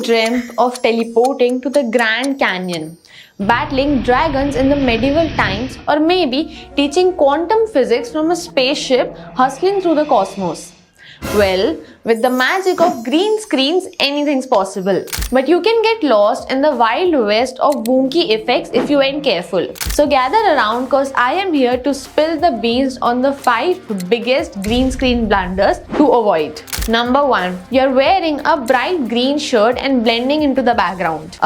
dreamt of teleporting to the Grand Canyon, battling dragons in the medieval times, or maybe teaching quantum physics from a spaceship hustling through the cosmos. Well, with the magic of green screens, anything's possible. But you can get lost in the wild west of wonky effects if you ain't careful. So gather around cause I am here to spill the beans on the 5 biggest green screen blunders to avoid. Number 1. You're wearing a bright green shirt and blending into the background.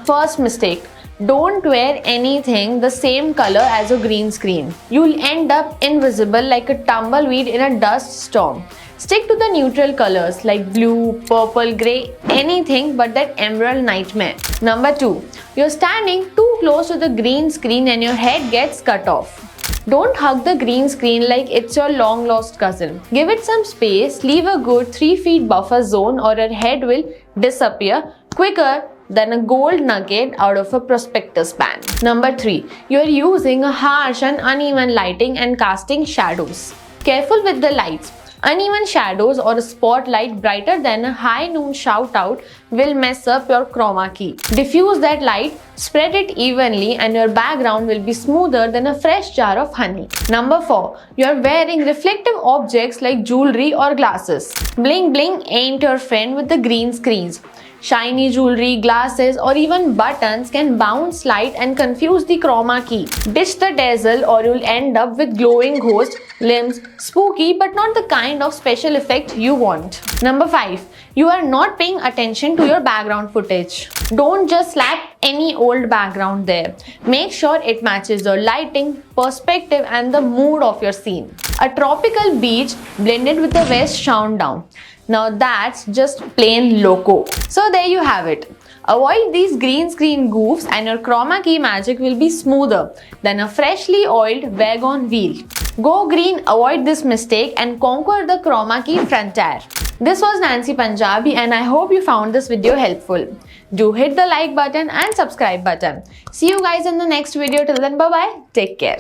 First mistake. Don't wear anything the same color as a green screen. You'll end up invisible like a tumbleweed in a dust storm. Stick to the neutral colors like blue, purple, grey, anything but that emerald nightmare. Number 2. You're standing too close to the green screen and your head gets cut off. Don't hug the green screen like it's your long lost cousin. Give it some space, leave a good 3 feet buffer zone or your head will disappear quicker than a gold nugget out of a prospectus pan. Number 3. You are using a harsh and uneven lighting and casting shadows. Careful with the lights. Uneven shadows or a spotlight brighter than a high noon shout out will mess up your chroma key. Diffuse that light, spread it evenly and your background will be smoother than a fresh jar of honey. Number 4. You are wearing reflective objects like jewelry or glasses. Bling bling ain't your friend with the green screens. Shiny jewelry, glasses or even buttons can bounce light and confuse the chroma key. Ditch the dazzle or you'll end up with glowing ghost limbs, spooky but not the kind of special effect you want. Number 5. You are not paying attention to your background footage. Don't just slap any old background there. Make sure it matches your lighting, perspective and the mood of your scene. A tropical beach blended with a west down. Now that's just plain loco. So there you have it. Avoid these green screen goofs and your chroma key magic will be smoother than a freshly oiled wagon wheel. Go green, avoid this mistake and conquer the chroma key frontier. This was Nancy Punjabi and I hope you found this video helpful. Do hit the like button and subscribe button. See you guys in the next video. Till then, bye bye. Take care.